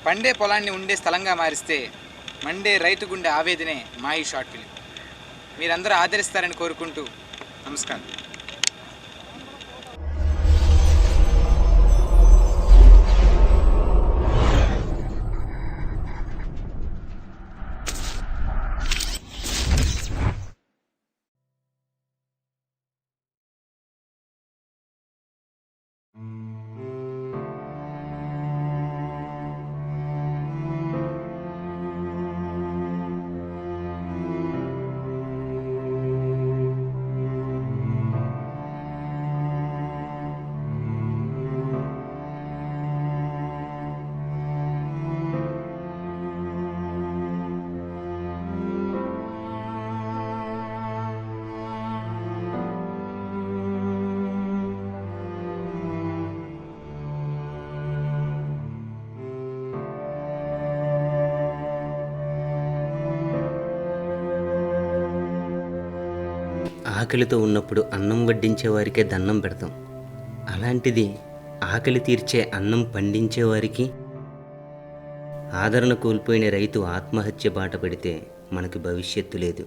పండే పొలాన్ని ఉండే స్థలంగా మారిస్తే మండే రైతు గుండె ఆవేదనే మా ఈ షార్ట్ ఫిలిం. మీరందరూ ఆదరిస్తారని కోరుకుంటూ నమస్కారం. ఆకలితో ఉన్నప్పుడు అన్నం వడ్డించే వారికే దండం పెడతాం. అలాంటిది ఆకలి తీర్చే అన్నం పండించే వారికి ఆదరణ కోల్పోయిన రైతు ఆత్మహత్య బాట పడితే మనకి భవిష్యత్తు లేదు.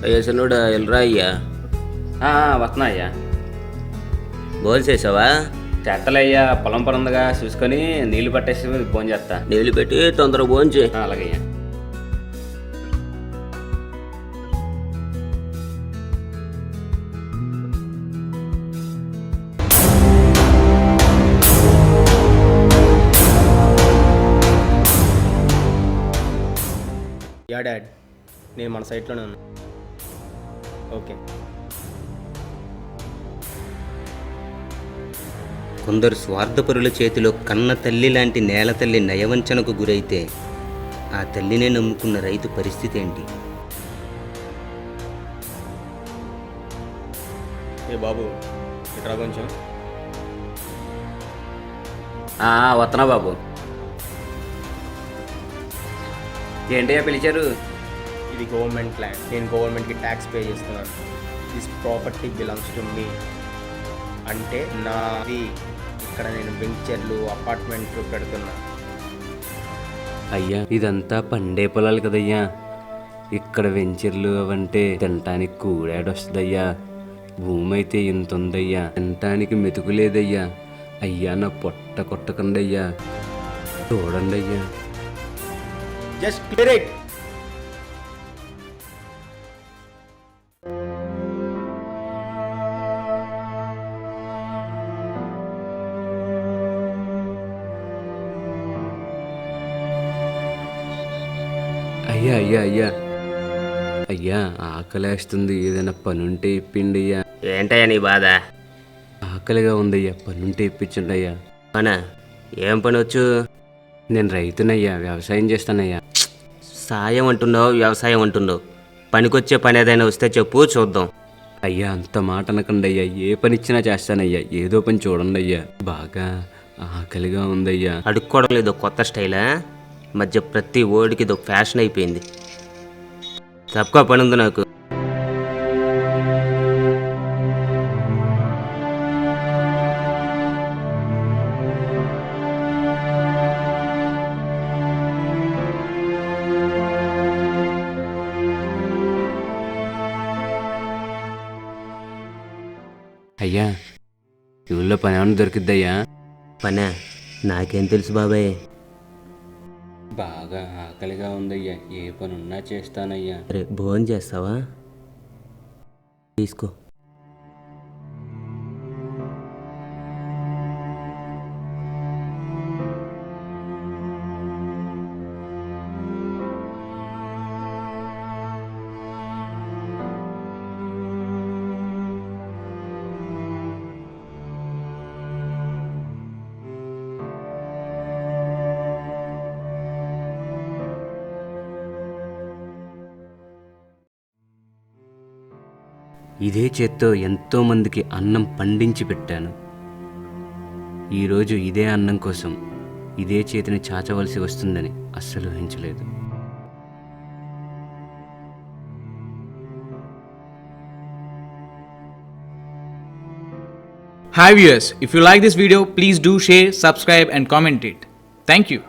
అయ్యా సన్నుడా ఎల్రా అయ్యా. వస్తున్నా అయ్యా. భోజనం చేసావా? చేస్తలయ్యా, పొలం పనుందిగా చూసుకొని నీళ్లు పట్టేసి ఫోన్ చేస్తా. నీళ్ళు పెట్టి తొందరగా భోజనం చేయి. అలాగయ్యా. యా డాడ్, నేను మన సైట్లోనే ఉన్నా. ఓకే. కొందరు స్వార్థపరుల చేతిలో కన్న తల్లి లాంటి నేల తల్లి నయవంచనకు గురైతే ఆ తల్లినే నమ్ముకున్న రైతు పరిస్థితి ఏంటి? ఏ బాబు, ఇట్రా కొంచెం. వస్తున్నా బాబు. ఏంటయ్యా పిలిచారు? ఇది గవర్నమెంట్ ల్యాండ్, నేను గవర్నమెంట్కి ట్యాక్స్ పే చేస్తున్నాను. This property belongs to me, అంటే నాది. ఇక్కడ నేను వెంచర్లు అపార్ట్మెంట్లు పెడుతున్నా. అయ్యా ఇదంతా పండే పొలాలు కదయ్యా. ఇక్కడ వెంచర్లు అవంటే తినటానికి కూడాడొస్తుందయ్యా. భూమి అయితే ఇంత ఉందయ్యా, తినటానికి మెతుకులేదయ్యా. అయ్యా నా పొట్ట కొట్టకండయ్యా, చూడండి అయ్యా. Just clear it. అయ్యా అయ్యా అయ్యా అయ్యా ఆకలేస్తుంది, ఏదైనా పనుంటే ఇప్పిండి అయ్యా. ఏంటయ్యా నీ బాధ? ఆకలిగా ఉందయ్యా, పనుంటే ఇప్పించండి అయ్యా. అవునా, ఏం పని వచ్చు? నేను రైతునయ్యా, వ్యవసాయం చేస్తానయ్యా. సాయం అంటున్నావు, వ్యవసాయం అంటున్నావు. పనికొచ్చే పని ఏదైనా వస్తే చెప్పు, చూద్దాం. అయ్యా అంత మాట అనకండి అయ్యా, ఏ పని ఇచ్చినా చేస్తానయ్యా. ఏదో పని చూడండి అయ్యా, బాగా ఆకలిగా ఉందయ్యా. అడుక్కోవడం లేదు కొత్త స్టైలా? మధ్య ప్రతి ఓడికి ఇది ఫ్యాషన్ అయిపోయింది. తక్కువ పని ఉంది నాకు. అయ్యా ఈ ఊళ్ళో పని ఏమన్నా దొరికిద్దయ్యా? పనే? నాకేం తెలుసు బాబాయ్. బాగా ఆకలిగా ఉందయ్యా, ఏ పని ఉన్నా చేస్తానయ్యా. అరే భోజనం చేస్తావా? తీసుకో. ఇదే చేత్తో ఎంతోమందికి అన్నం పండించి పెట్టాను. ఈరోజు ఇదే అన్నం కోసం ఇదే చేతిని చాచవలసి వస్తుందని అస్సలు ఊహించలేదు. Hi viewers, if you like this video, please do share, subscribe and comment it. Thank you.